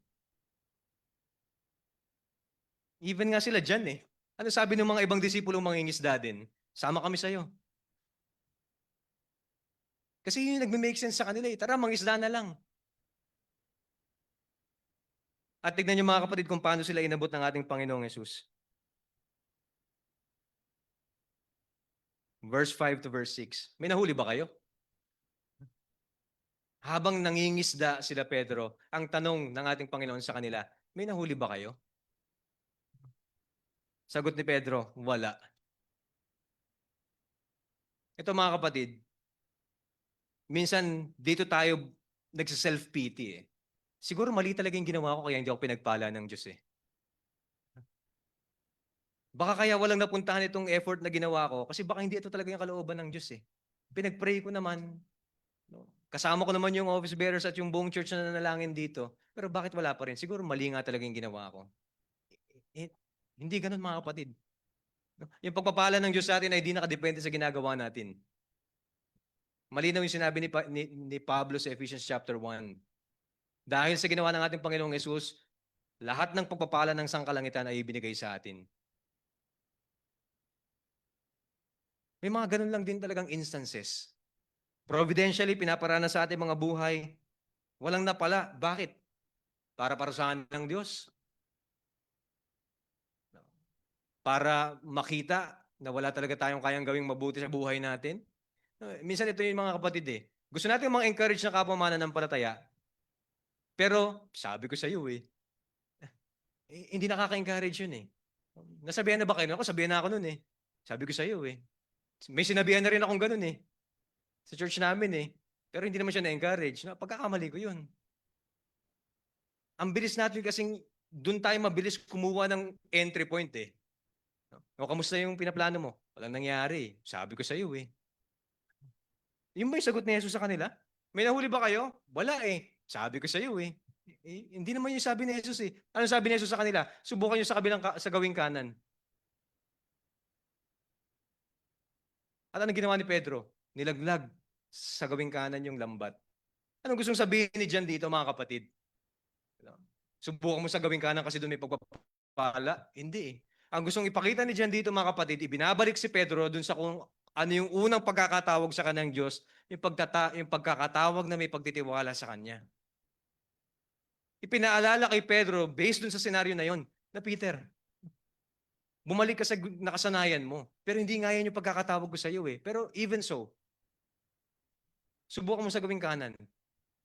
Even nga sila dyan eh. Ano sabi ng mga ibang disipulong mangingisda din? Sama kami sa'yo. Kasi yun yung nagme-make sense sa kanila eh. Tara, mangisda na lang. At tignan niyo mga kapatid kung paano sila inabot ng ating Panginoong Yesus. Verse 5 to verse 6. May nahuli ba kayo? Habang nangingisda sila Pedro, ang tanong ng ating Panginoon sa kanila, may nahuli ba kayo? Sagot ni Pedro, wala. Ito mga kapatid, minsan dito tayo nagsa-self-pity eh. Siguro mali talaga yung ginawa ko kaya hindi ako pinagpala ng Diyos eh. Baka kaya walang napuntahan itong effort na ginawa ko kasi baka hindi ito talaga yung kalooban ng Diyos eh. Pinag-pray ko naman. No? Kasama ko naman yung office bearers at yung buong church na nanalangin dito. Pero bakit wala pa rin? Siguro mali nga talaga yung ginawa ko. Hindi ganun mga kapatid. No? Yung pagpapala ng Diyos sa atin ay hindi nakadepende sa ginagawa natin. Malinaw yung sinabi ni Pablo sa Ephesians chapter 1. Dahil sa ginawa ng ating Panginoong Yesus, lahat ng pagpapala ng sangkalangitan ay ibinigay sa atin. May mga ganun lang din talagang instances. Providentially, pinaparana sa ating mga buhay. Walang napala. Bakit? Para parusahan ng Diyos. Para makita na wala talaga tayong kayang gawing mabuti sa buhay natin. Minsan ito yung mga kapatid eh. Gusto natin mga encourage na kapwa mananampalataya. Pero sabi ko sa iyo hindi nakaka-encourage yun eh. Nasabihan na ba kayo? Ako, sabihan na ako nun eh. Sabi ko sa iyo eh. May sinabihan na rin akong ganun eh. Sa church namin eh. Pero hindi naman siya na-encourage. No? Pagkakamali ko yun. Ang bilis natin kasing doon tayo mabilis kumuha ng entry point eh. O kamusta yung pinaplano mo? Walang nangyari. Sabi ko sa iyo eh. Yung ba yung sagot ni Jesus sa kanila? May nahuli ba kayo? Wala eh. Sabi ko sa iyo eh. Hindi naman yung sabi ni Jesus eh. Ano sabi ni Jesus sa kanila? Subukan nyo sa gawing kanan. At anong ginawa ni Pedro? Nilaglag sa gawing kanan yung lambat. Anong gustong sabihin ni John dito mga kapatid? Subukan mo sa gawing kanan kasi doon may pagpapala? Hindi eh. Ang gustong ipakita ni John dito mga kapatid, ibinabalik si Pedro doon sa kung ano yung unang pagkakatawag sa kanang Diyos, yung pagkakatawag na may pagtitiwala sa Kanya. Ipinaalala kay Pedro, based dun sa senaryo na yon, na Peter, bumalik ka sa nakasanayan mo. Pero hindi nga yan yung pagkakatawag ko sa iyo eh. Pero even so, subukan mo sa gawing kanan.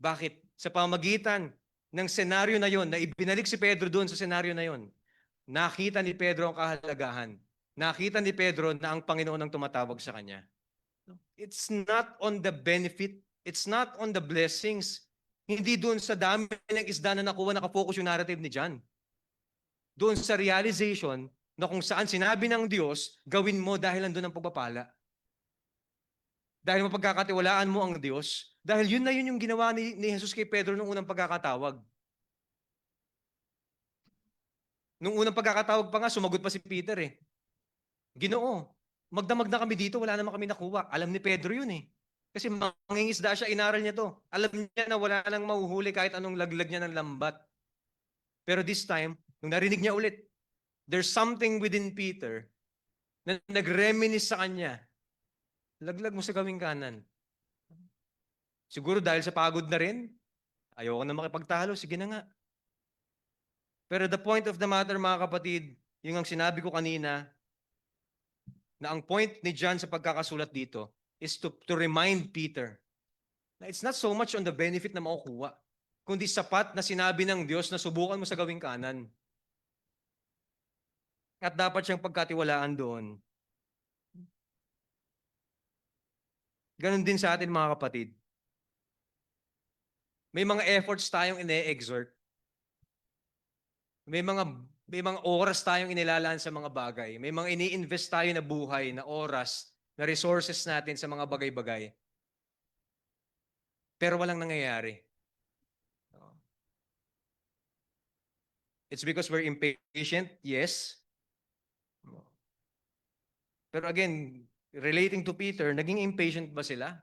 Bakit? Sa pamagitan ng senaryo na yon, na ibinalik si Pedro doon sa senaryo na yon, nakita ni Pedro ang kahalagahan. Nakita ni Pedro na ang Panginoon ang tumatawag sa kanya. It's not on the benefit, it's not on the blessings. Hindi doon sa dami ng isda na nakuha, nakafocus yung narrative ni John. Doon sa realization na kung saan sinabi ng Diyos, gawin mo dahil nandun ang pagpapala. Dahil mapagkakatiwalaan mo ang Diyos. Dahil yun na yun yung ginawa ni Jesus kay Pedro nung unang pagkakatawag. Nung unang pagkakatawag pa nga, sumagot pa si Peter eh. Ginoo, magdamag na kami dito, wala naman kami nakuha. Alam ni Pedro yun eh. Kasi mangingisda siya, inaral niya to. Alam niya na wala nang mahuhuli kahit anong laglag niya ng lambat. Pero this time, nung narinig niya ulit, there's something within Peter na nag-reminisce sa kanya. Laglag mo sa gawing kanan. Siguro dahil sa pagod na rin, ayoko na makipagtalo, sige na nga. Pero the point of the matter, mga kapatid, yung ang sinabi ko kanina, na ang point ni John sa pagkakasulat dito is to remind Peter na it's not so much on the benefit na makukuha, kundi sapat na sinabi ng Diyos na subukan mo sa gawing kanan. At dapat siyang pagkatiwalaan doon. Ganon din sa atin, mga kapatid. May mga efforts tayong ine-exert. May mga oras tayong inilalaan sa mga bagay. May mga ini-invest tayo na buhay, na oras, na resources natin sa mga bagay-bagay. Pero walang nangyayari. It's because we're impatient, yes. Pero again, relating to Peter, naging impatient ba sila?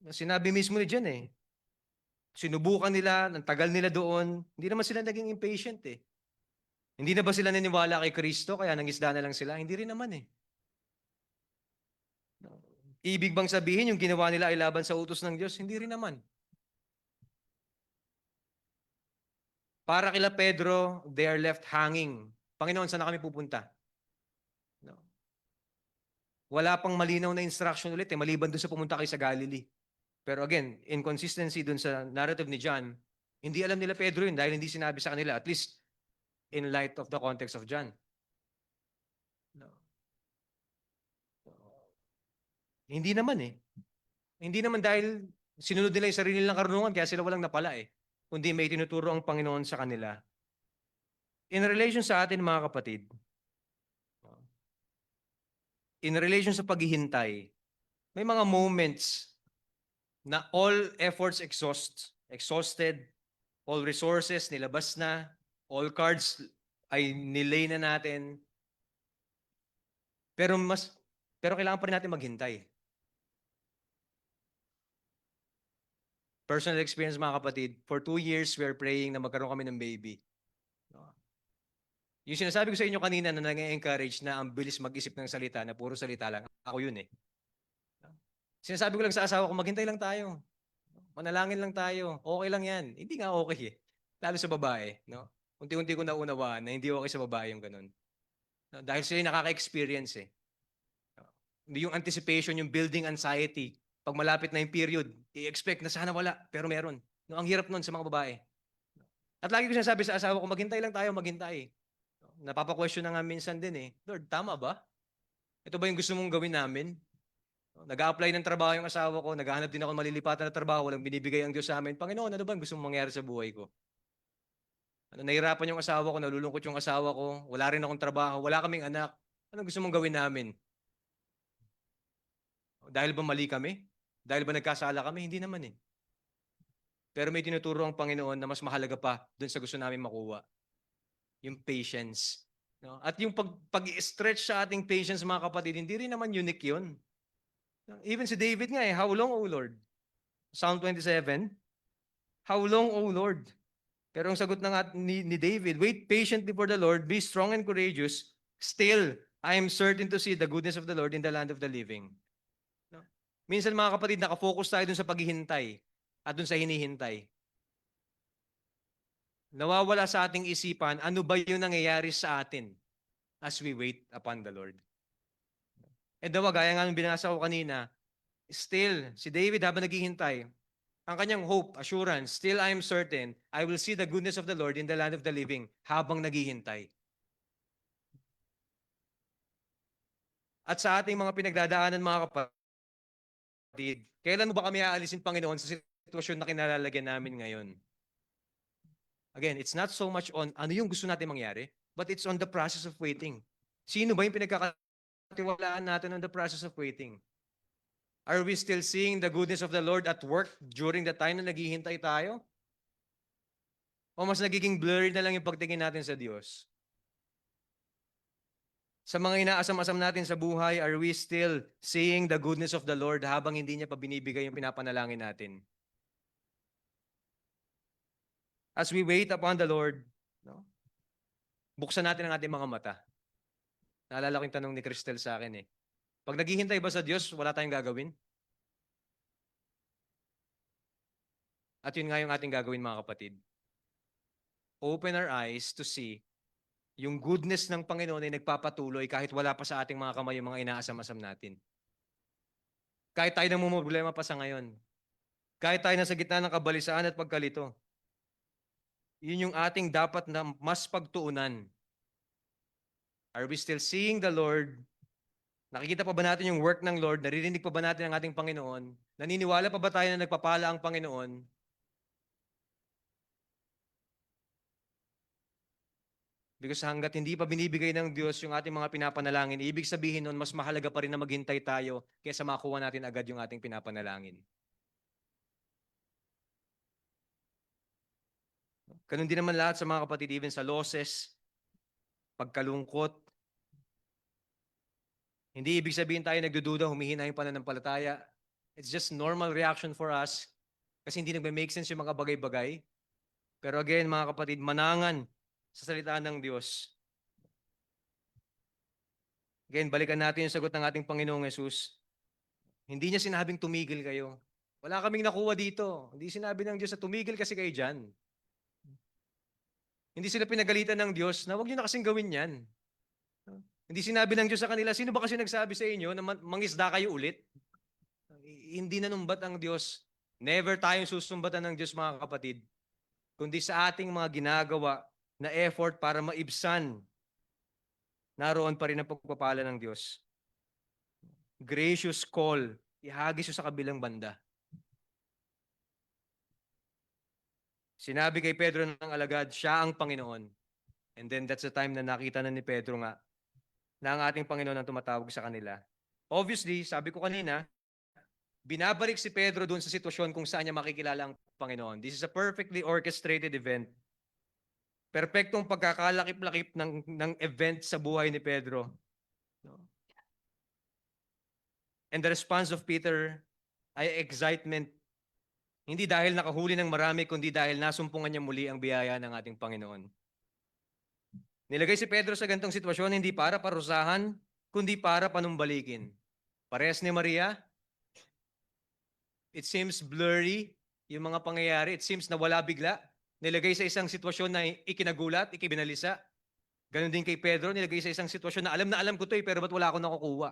Sinabi mismo ni John eh. Sinubukan nila, ng tagal nila doon, hindi naman sila naging impatient eh. Hindi na ba sila naniwala kay Kristo kaya nangisda na lang sila? Hindi rin naman eh. Ibig bang sabihin yung ginawa nila ay laban sa utos ng Diyos? Hindi rin naman. Para kila Pedro, they are left hanging. Panginoon, saan na kami pupunta? No. Wala pang malinaw na instruction ulit maliban doon sa pumunta kayo sa Galilee. Pero again, inconsistency doon sa narrative ni John, hindi alam nila Pedro yun dahil hindi sinabi sa kanila, at least in light of the context of John. No. Hindi naman eh. Hindi naman dahil sinunod nila yung sarili nilang karunungan kaya sila walang napala eh. Kundi may tinuturo ang Panginoon sa kanila. In relation sa atin, mga kapatid, in relation sa paghihintay, may mga moments na all efforts exhausted, all resources nilabas na, all cards ay nilay na natin. Pero kailangan pa rin natin maghintay. Personal experience, mga kapatid, for 2 years we are praying na magkaroon kami ng baby. Yung sinasabi ko sa inyo kanina na nang-encourage na ang bilis mag-isip ng salita, na puro salita lang, ako yun eh. Sinasabi ko lang sa asawa ko, maghintay lang tayo. Manalangin lang tayo. Okay lang yan. Hindi nga okay eh. Lalo sa babae. No? Unti-unti ko naunawaan na hindi okay sa babae yung ganun. No? Dahil sila nakaka-experience eh. Hindi yung anticipation, yung building anxiety. Pag malapit na yung period, i-expect na sana wala, pero meron. No, ang hirap nun sa mga babae. At lagi ko sinasabi sa asawa ko, maghintay lang tayo, maghintay. Napapa-question na nga minsan din eh, Lord, tama ba? Ito ba yung gusto mong gawin namin? Nag-a-apply ng trabaho yung asawa ko, naghahanap din ako ng malilipatan na trabaho, walang binibigay ang Diyos sa amin. Panginoon, ano ba ang gusto mong mangyari sa buhay ko? Nahirapan yung asawa ko, nalulungkot yung asawa ko, wala rin akong trabaho, wala kaming anak. Anong gusto mong gawin namin? Dahil ba mali kami? Dahil ba nagkasala kami? Hindi naman eh. Pero may tinuturo ang Panginoon na mas mahalaga pa dun sa gusto namin makuha. Yung patience. No? At yung pag-stretch sa ating patience, mga kapatid, hindi rin naman unique yun. Even si David nga how long, O Lord? Psalm 27, how long, O Lord? Pero ang sagot ni David, wait patiently for the Lord, be strong and courageous, still, I am certain to see the goodness of the Lord in the land of the living. No? Minsan, mga kapatid, nakafocus tayo dun sa paghihintay at dun sa hinihintay. Nawawala sa ating isipan, ano ba yung nangyayari sa atin as we wait upon the Lord? E daw, gaya nga ng binasa ko kanina, still, si David habang naghihintay, Ang kanyang hope, assurance, still I am certain, I will see the goodness of the Lord in the land of the living habang naghihintay. At sa ating mga pinagdadaanan, mga kapatid, kailan mo ba kami aalisin, Panginoon, sa sitwasyon na kinalalagyan namin ngayon? Again, it's not so much on ano yung gusto natin mangyari, but it's on the process of waiting. Sino ba yung pinagkakatiwalaan natin on the process of waiting? Are we still seeing the goodness of the Lord at work during the time na naghihintay tayo? O mas nagiging blurry na lang yung pagtingin natin sa Diyos? Sa mga inaasam-asam natin sa buhay, are we still seeing the goodness of the Lord habang hindi niya pa binibigay yung pinapanalangin natin? As we wait upon the Lord, no, buksan natin ang ating mga mata. Naalala ko yung tanong ni Cristel sa akin eh. Pag naghihintay ba sa Diyos, wala tayong gagawin? At yun nga yung ating gagawin, mga kapatid. Open our eyes to see yung goodness ng Panginoon ay nagpapatuloy kahit wala pa sa ating mga kamay yung mga inaasam-asam natin. Kahit tayo namumroblema pa sa ngayon. Kahit tayo nasa gitna ng kabalisaan at pagkalito. Yun yung ating dapat na mas pagtuunan. Are we still seeing the Lord? Nakikita pa ba natin yung work ng Lord? Naririnig pa ba natin ang ating Panginoon? Naniniwala pa ba tayo na nagpapala ang Panginoon? Because hanggat hindi pa binibigay ng Diyos yung ating mga pinapanalangin, ibig sabihin nun, mas mahalaga pa rin na maghintay tayo kaysa makuha natin agad yung ating pinapanalangin. Ganun din naman lahat sa mga kapatid, even sa losses, pagkalungkot. Hindi ibig sabihin tayo nagdududa, humihina yung pananampalataya. It's just normal reaction for us kasi hindi nagme-make sense yung mga bagay-bagay. Pero again, mga kapatid, manangan sa salita ng Diyos. Again, balikan natin yung sagot ng ating Panginoong Yesus. Hindi niya sinabing tumigil kayo. Wala kaming nakuha dito. Hindi sinabi ng Diyos na tumigil kasi kayo dyan. Hindi sila pinagalitan ng Diyos na huwag niyo na kasing gawin yan. Hindi sinabi ng Diyos sa kanila, sino ba kasi nagsabi sa inyo na mangisda kayo ulit? Hindi nanumbat ang Diyos. Never tayong susumbatan ng Diyos, mga kapatid, kundi sa ating mga ginagawa na effort para maibsan, naroon pa rin ang pagpapala ng Diyos. Gracious call, ihagis sa kabilang banda. Sinabi kay Pedro ng alagad, siya ang Panginoon. And then that's the time na nakita na ni Pedro nga na ang ating Panginoon ang tumatawag sa kanila. Obviously, sabi ko kanina, binabalik si Pedro doon sa sitwasyon kung saan niya makikilala ang Panginoon. This is a perfectly orchestrated event. Perpektong pagkakalakip-lakip ng event sa buhay ni Pedro. And the response of Peter ay excitement. Hindi dahil nakahuli ng marami, kundi dahil nasumpungan niya muli ang biyaya ng ating Panginoon. Nilagay si Pedro sa ganitong sitwasyon hindi para parusahan, kundi para panumbalikin. Parehas ni Maria, it seems blurry yung mga pangyayari. It seems nawala bigla. Nilagay sa isang sitwasyon na ikinagulat, ikibinalisa. Ganon din kay Pedro, nilagay sa isang sitwasyon na alam ko to pero ba't wala akong nakukuha?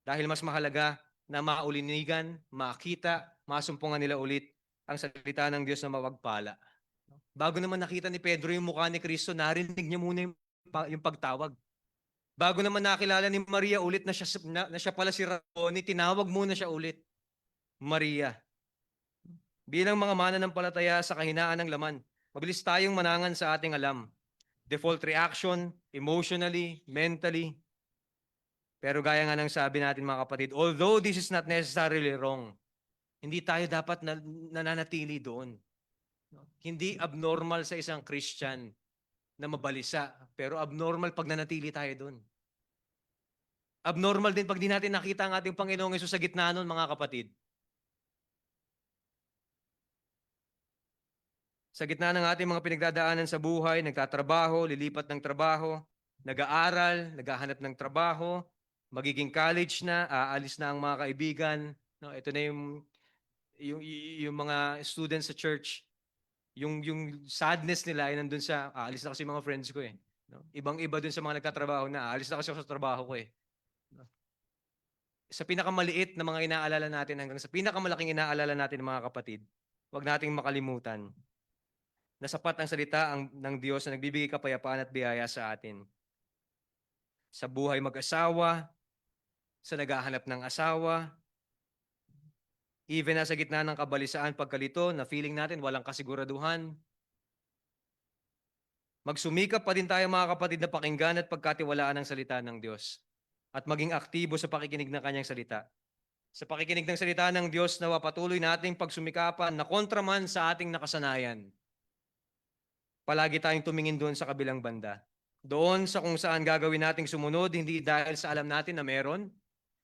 Dahil mas mahalaga na maulinigan, makita, masumpungan nila ulit ang salita ng Diyos na mapagpala. Bago naman nakita ni Pedro yung mukha ni Kristo, narinig niya muna yung pagtawag. Bago naman nakilala ni Maria ulit na siya pala si Rabboni, tinawag muna siya ulit, Maria. Bilang mga mananampalataya sa kahinaan ng laman, mabilis tayong manangan sa ating alam. Default reaction, emotionally, mentally. Pero gaya nga ng sabi natin, mga kapatid, although this is not necessarily wrong, hindi tayo dapat nananatili doon. Hindi abnormal sa isang Christian na mabalisa, pero abnormal pag nanatili tayo doon. Abnormal din pag di natin nakita ang ating Panginoong Yesus sa gitna nun, mga kapatid. Sa gitna ng ating mga pinagdadaanan sa buhay, nagtatrabaho, lilipat ng trabaho, nag-aaral, naghahanap ng trabaho, magiging college na, aalis na ang mga kaibigan. No, ito na yung mga students sa church. Yung sadness nila ay nandun sa, aalis na kasi mga friends ko eh. No? Ibang-iba dun sa mga nagtatrabaho na, aalis na kasi ako sa trabaho ko eh. No? sa pinakamaliit na mga inaalala natin hanggang sa pinakamalaking inaalala natin mga kapatid, huwag nating makalimutan na sapat ang salita ng Diyos na nagbibigay kapayapaan at biyaya sa atin. Sa buhay mag-asawa, sa naghahanap ng asawa, even nasa gitna ng kabalisaan pagkalito na feeling natin walang kasiguraduhan, magsumikap pa din tayo mga kapatid na pakinggan at pagkatiwalaan ng salita ng Diyos at maging aktibo sa pakikinig ng kanyang salita. Sa pakikinig ng salita ng Diyos, nawa patuloy nating pagsumikapan na kontraman sa ating nakasanayan. Palagi tayong tumingin doon sa kabilang banda. Doon sa kung saan gagawin nating sumunod, hindi dahil sa alam natin na meron,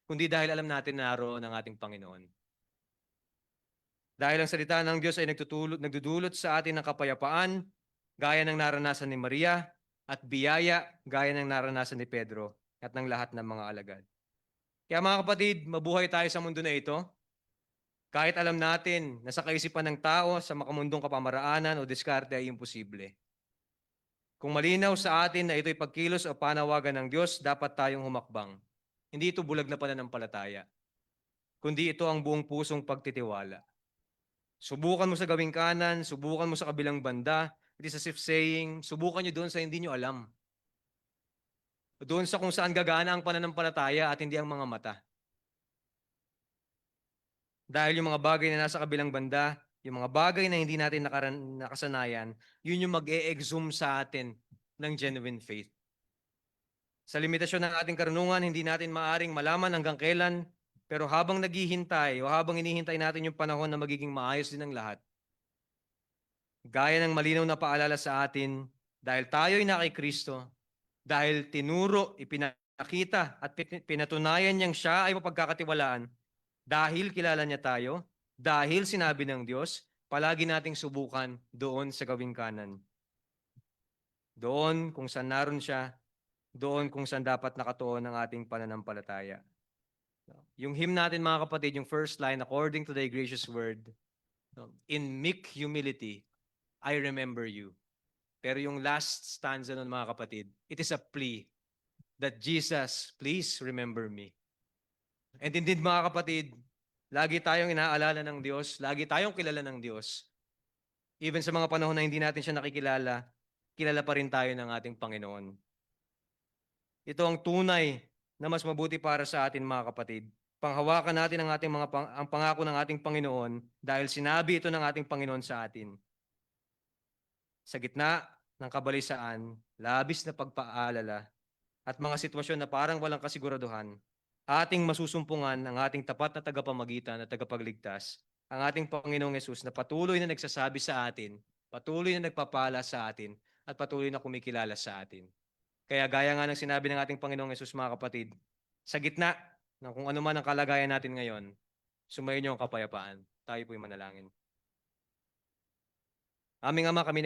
kundi dahil alam natin na naroon ang ating Panginoon. Dahil ang salita ng Diyos ay nagdudulot sa atin ng kapayapaan, gaya ng naranasan ni Maria, at biyaya, gaya ng naranasan ni Pedro, at ng lahat ng mga alagad. Kaya mga kapatid, mabuhay tayo sa mundo na ito. Kahit alam natin na sa kaisipan ng tao, sa makamundong kapamaraanan o diskarte ay imposible. Kung malinaw sa atin na ito'y pagkilos o panawagan ng Diyos, dapat tayong humakbang. Hindi ito bulag na pananampalataya, kundi ito ang buong pusong pagtitiwala. Subukan mo sa gawing kanan, subukan mo sa kabilang banda. It is as if saying, subukan nyo doon sa hindi nyo alam. Doon sa kung saan gagana ang pananampalataya at hindi ang mga mata. Dahil yung mga bagay na nasa kabilang banda, yung mga bagay na hindi natin nakasanayan, yun yung mag-e-exhume sa atin ng genuine faith. Sa limitasyon ng ating karunungan, hindi natin maaring malaman hanggang kailan, pero habang naghihintay o habang hinihintay natin yung panahon na magiging maayos din ang lahat, gaya ng malinaw na paalala sa atin, dahil tayo'y na kay Kristo, dahil tinuro, ipinakita at pinatunayan niyang siya ay mapagkakatiwalaan, dahil kilala niya tayo, dahil sinabi ng Diyos, palagi nating subukan doon sa gawing kanan. Doon kung saan naroon siya, doon kung saan dapat nakatuon ang ating pananampalataya. Yung hymn natin mga kapatid, yung first line, according to thy gracious word, in meek humility, I remember you. Pero yung last stanza nun mga kapatid, it is a plea that Jesus, please remember me. And indeed mga kapatid, lagi tayong inaalala ng Diyos, lagi tayong kilala ng Diyos. Even sa mga panahon na hindi natin siya nakikilala, kilala pa rin tayo ng ating Panginoon. Ito ang tunay na mas mabuti para sa atin mga kapatid. Panghawakan natin ang pangako ng ating Panginoon dahil sinabi ito ng ating Panginoon sa atin. Sa gitna ng kabalisaan, labis na pagpaalala at mga sitwasyon na parang walang kasiguraduhan, ating masusumpungan ang ating tapat na tagapamagitan at tagapagligtas, ang ating Panginoong Yesus na patuloy na nagsasabi sa atin, patuloy na nagpapala sa atin, at patuloy na kumikilala sa atin. Kaya gaya nga ng sinabi ng ating Panginoong Yesus mga kapatid, sa gitna ng kung ano man ang kalagayan natin ngayon, sumayin niyo ang kapayapaan. Tayo po'y manalangin. Aming Ama, kami